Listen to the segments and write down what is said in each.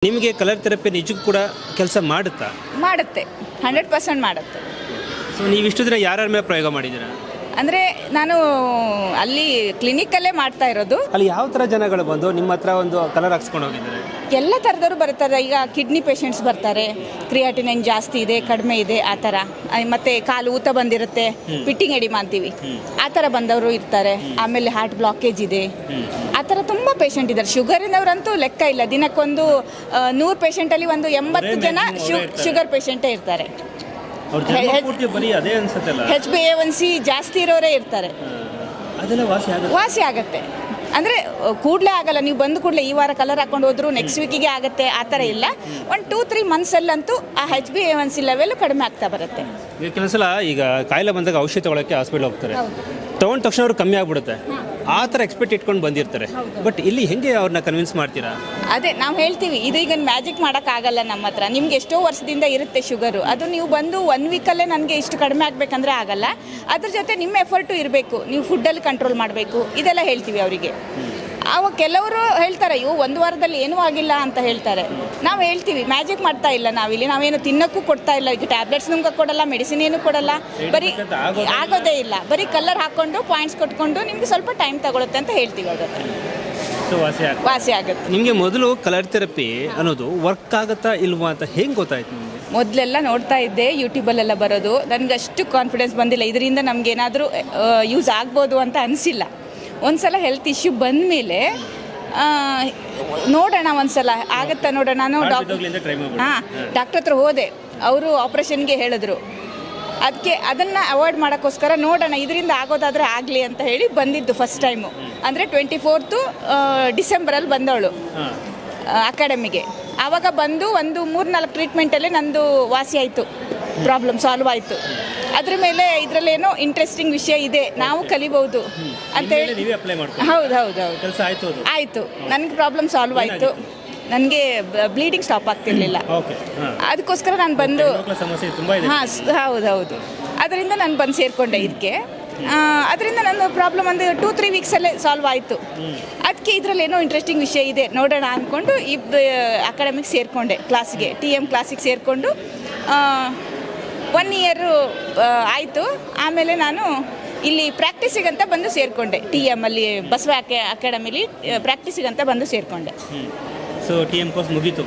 ನಿಮಗೆ colour therapy ನಿಜಕ್ಕೂ ಕೂಡ ಕೆಲಸ ಮಾಡುತ್ತಾ? ಮಾಡುತ್ತೆ, 100% ಮಾಡುತ್ತೆ. ಸೊ ನೀವು ಇಷ್ಟು ದಿನ ಯಾರ್ಯಾರ ಮೇಲೆ ಪ್ರಯೋಗ ಮಾಡಿದ್ದೀರಾ? ಅಂದರೆ ನಾನು ಅಲ್ಲಿ ಕ್ಲಿನಿಕಲ್ಲೇ ಮಾಡ್ತಾ ಇರೋದು. ಅಲ್ಲಿ ಯಾವ ಥರ ಜನಗಳು ಬಂದು ನಿಮ್ಮ ಹತ್ರ ಒಂದು ಕಲರ್ ಹಾಕ್ಸ್ಕೊಂಡು ಹೋಗಿದ್ದಾರೆ? ಎಲ್ಲ ಥರದವರು ಬರ್ತಾರೆ. ಈಗ ಕಿಡ್ನಿ ಪೇಷಂಟ್ಸ್ ಬರ್ತಾರೆ, ಕ್ರಿಯಾಟಿನೈನ್ ಜಾಸ್ತಿ ಇದೆ, ಕಡಿಮೆ ಇದೆ, ಆ ಥರ. ಮತ್ತು ಕಾಲು ಊತ ಬಂದಿರುತ್ತೆ, ಪಿಟ್ಟಿಂಗ್ ಎಡಿಮಾ ಅಂತೀವಿ, ಆ ಥರ ಬಂದವರು ಇರ್ತಾರೆ. ಆಮೇಲೆ ಹಾರ್ಟ್ ಬ್ಲಾಕೇಜ್ ಇದೆ, ಆ ಥರ ತುಂಬ ಪೇಷಂಟ್ ಇದ್ದಾರೆ. ಶುಗರಿನವರಂತೂ ಲೆಕ್ಕ ಇಲ್ಲ. ದಿನಕ್ಕೊಂದು 100 ಪೇಷಂಟಲ್ಲಿ ಒಂದು 80 ಜನ ಶುಗರ್ ಪೇಷಂಟೇ ಇರ್ತಾರೆ. HbA1c ಜಾಸ್ತಿ ಇರೋರೇ ಇರ್ತಾರೆ. ವಾಸಿ ಆಗುತ್ತೆ ಅಂದರೆ ಕೂಡಲೇ ಆಗಲ್ಲ. ನೀವು ಬಂದು ಕೂಡಲೇ ಈ ವಾರ ಕಲರ್ ಹಾಕೊಂಡು ಹೋದ್ರು ನೆಕ್ಸ್ಟ್ ವೀಕಿಗೆ ಆಗುತ್ತೆ, ಆ ಥರ ಇಲ್ಲ. ಒಂದು 2-3 ಮಂತ್ಸಲ್ಲಂತೂ ಆ HbA1c ಲೆವೆಲ್ ಕಡಿಮೆ ಆಗ್ತಾ ಬರುತ್ತೆ. ಈಗ ಕೆಲವು ಸಲ ಈಗ ಕಾಯಿಲೆ ಬಂದಾಗ ಔಷಧಿ ತೊಗೊಳಕ್ಕೆ ಹಾಸ್ಪಿಟಲ್ ಹೋಗ್ತಾರೆ, ತೊಗೊಂಡ ತಕ್ಷಣ ಅವ್ರು ಕಮ್ಮಿ ಆಗ್ಬಿಡುತ್ತೆ, ಆ ಥರ ಎಕ್ಸ್ಪೆಕ್ಟ್ ಇಟ್ಕೊಂಡು ಬಂದಿರ್ತಾರೆ. ಬಟ್ ಇಲ್ಲಿ ಹೆಂಗೆ ಅವ್ರನ್ನ ಕನ್ವಿನ್ಸ್ ಮಾಡ್ತೀರಾ? ಅದೇ ನಾವು ಹೇಳ್ತೀವಿ, ಇದು ಈಗ ಮ್ಯಾಜಿಕ್ ಮಾಡೋಕ್ಕಾಗಲ್ಲ ನಮ್ಮ ಹತ್ರ. ನಿಮ್ಗೆ ಎಷ್ಟೋ ವರ್ಷದಿಂದ ಇರುತ್ತೆ ಶುಗರು, ಅದು ನೀವು ಬಂದು 1 ವೀಕಲ್ಲೇ ನನಗೆ ಇಷ್ಟು ಕಡಿಮೆ ಆಗಬೇಕಂದ್ರೆ ಆಗಲ್ಲ. ಅದ್ರ ಜೊತೆ ನಿಮ್ಮ ಎಫರ್ಟು ಇರಬೇಕು, ನೀವು ಫುಡ್ಡಲ್ಲಿ ಕಂಟ್ರೋಲ್ ಮಾಡಬೇಕು, ಇದೆಲ್ಲ ಹೇಳ್ತೀವಿ ಅವರಿಗೆ. ಅವಾಗ ಕೆಲವರು ಹೇಳ್ತಾರೆ, ಇವು 1 ವಾರದಲ್ಲಿ ಏನೂ ಆಗಿಲ್ಲ ಅಂತ ಹೇಳ್ತಾರೆ. ನಾವು ಹೇಳ್ತೀವಿ, ಮ್ಯಾಜಿಕ್ ಮಾಡ್ತಾ ಇಲ್ಲ ನಾವಿಲ್ಲಿ, ನಾವೇನು ತಿನ್ನೋಕ್ಕೂ ಕೊಡ್ತಾ ಇಲ್ಲ. ಈಗ ಟ್ಯಾಬ್ಲೆಟ್ಸ್ ನಿಮ್ಗೆ ಕೊಡಲ್ಲ, ಮೆಡಿಸಿನ್ ಏನು ಕೊಡಲ್ಲ, ಬರೀ ಆಗೋದೇ ಇಲ್ಲ. ಬರೀ ಕಲರ್ ಹಾಕ್ಕೊಂಡು ಪಾಯಿಂಟ್ಸ್ ಕೊಟ್ಕೊಂಡು ನಿಮ್ಗೆ ಸ್ವಲ್ಪ ಟೈಮ್ ತಗೊಳುತ್ತೆ ಅಂತ ಹೇಳ್ತೀವಿ. ಅವ್ರ ವಾಸಿ ಆಗುತ್ತೆ. ನಿಮಗೆ ಮೊದಲು ಕಲರ್ ಥೆರಪಿ ಅನ್ನೋದು ವರ್ಕ್ ಆಗುತ್ತಾ ಇಲ್ವಾ ಅಂತ ಹೆಂಗೆ ಗೊತ್ತಾಯ್ತು ನಿಮಗೆ? ಮೊದಲೆಲ್ಲ ನೋಡ್ತಾ ಇದ್ದೆ, ಯೂಟ್ಯೂಬಲ್ಲೆಲ್ಲ ಬರೋದು. ನನಗೆ ಅಷ್ಟು ಕಾನ್ಫಿಡೆನ್ಸ್ ಬಂದಿಲ್ಲ, ಇದರಿಂದ ನಮಗೇನಾದರೂ ಯೂಸ್ ಆಗ್ಬೋದು ಅಂತ ಅನಿಸಿಲ್ಲ. ಒಂದ್ಸಲ ಹೆಲ್ತ್ ಇಶ್ಯೂ ಬಂದ ಮೇಲೆ ನೋಡೋಣ, ಒಂದ್ಸಲ ಆಗುತ್ತಾ ನೋಡೋಣ. ನಾನು ಡಾಕ್ಟರ್ ಹತ್ರ ಹೋದೆ, ಅವರು ಆಪ್ರೇಷನ್ಗೆ ಹೇಳಿದ್ರು. ಅದಕ್ಕೆ ಅದನ್ನು ಅವಾಯ್ಡ್ ಮಾಡೋಕ್ಕೋಸ್ಕರ ನೋಡೋಣ, ಇದರಿಂದ ಆಗೋದಾದರೆ ಆಗಲಿ ಅಂತ ಹೇಳಿ ಬಂದಿದ್ದು ಫಸ್ಟ್ ಟೈಮು. ಅಂದರೆ 24th ಡಿಸೆಂಬರಲ್ಲಿ ಬಂದವಳು ಅಕಾಡೆಮಿಗೆ. ಆವಾಗ ಬಂದು ಒಂದು 3-4 ಟ್ರೀಟ್ಮೆಂಟಲ್ಲೇ ನಂದು ವಾಸಿ ಆಯಿತು, ಪ್ರಾಬ್ಲಮ್ ಸಾಲ್ವ್ ಆಯಿತು. ಅದ್ರ ಮೇಲೆ ಇದರಲ್ಲೇನೋ ಇಂಟ್ರೆಸ್ಟಿಂಗ್ ವಿಷಯ ಇದೆ, ನಾವು ಕಲಿಬಹುದು ಅಂತ ಹೇಳಿ. ಹೌದು ಆಯಿತು. ನನಗೆ ಪ್ರಾಬ್ಲಮ್ ಸಾಲ್ವ್ ಆಯಿತು. ನನಗೆ ಬ್ಲೀಡಿಂಗ್ ಸ್ಟಾಪ್ ಆಗ್ತಿರ್ಲಿಲ್ಲ, ಅದಕ್ಕೋಸ್ಕರ ನಾನು ಬಂದು ಹೌದು ಅದರಿಂದ ನಾನು ಬಂದು ಸೇರಿಕೊಂಡೆ ಇದಕ್ಕೆ. ಅದರಿಂದ ನನ್ನ ಪ್ರಾಬ್ಲಮ್ ಒಂದು 2-3 ವೀಕ್ಸಲ್ಲೇ ಸಾಲ್ವ್ ಆಯಿತು. ಅದಕ್ಕೆ ಇದರಲ್ಲಿ ಏನೋ ಇಂಟ್ರೆಸ್ಟಿಂಗ್ ವಿಷಯ ಇದೆ, ನೋಡೋಣ ಅಂದ್ಕೊಂಡು ಅಕಾಡೆಮಿಗೆ ಸೇರಿಕೊಂಡೆ, ಕ್ಲಾಸಿಗೆ, TM ಕ್ಲಾಸಿಗೆ ಸೇರಿಕೊಂಡು 1 ಇಯರ್ ಆಯಿತು. ಆಮೇಲೆ ನಾನು ಇಲ್ಲಿ ಪ್ರಾಕ್ಟೀಸಿಗಂತ ಬಂದು ಸೇರಿಕೊಂಡೆ, TM ಅಲ್ಲಿ ಬಸವ ಅಕಾಡೆಮಿಲಿ ಪ್ರಾಕ್ಟೀಸಿಗಂತ ಬಂದು ಸೇರಿಕೊಂಡೆ. ಸೊ TM ಕೋರ್ಸ್ ಮುಗೀತು.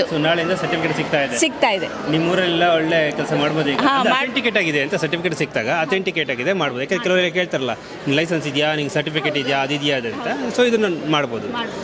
ಸೊ ನಾಳೆಯಿಂದ ಸರ್ಟಿಫಿಕೇಟ್ ಸಿಗ್ತಾ ಇದೆ. ನಿಮ್ಮೂರೆಲ್ಲ ಒಳ್ಳೆ ಕೆಲಸ ಮಾಡ್ಬೋದು. ಈಗ ಅಥೆಂಟಿಕೇಟ್ ಆಗಿದೆ ಅಂತ ಸರ್ಟಿಫಿಕೇಟ್ ಸಿಕ್ತಾಗ ಅಥೆಂಟಿಕೇಟ್ ಆಗಿದೆ ಮಾಡ್ಬೋದು. ಯಾಕಂದ್ರೆ ಕೆಲವರೆಲ್ಲ ಕೇಳ್ತಾರಲ್ಲ, ಲೈಸೆನ್ಸ್ ಇದೆಯಾ, ನಿಂಗೆ ಸರ್ಟಿಫಿಕೇಟ್ ಇದೆಯಾ, ಅದಿದೆಯಾ ಅಂತ. ಸೊ ಇದನ್ನು ಮಾಡ್ಬೋದು.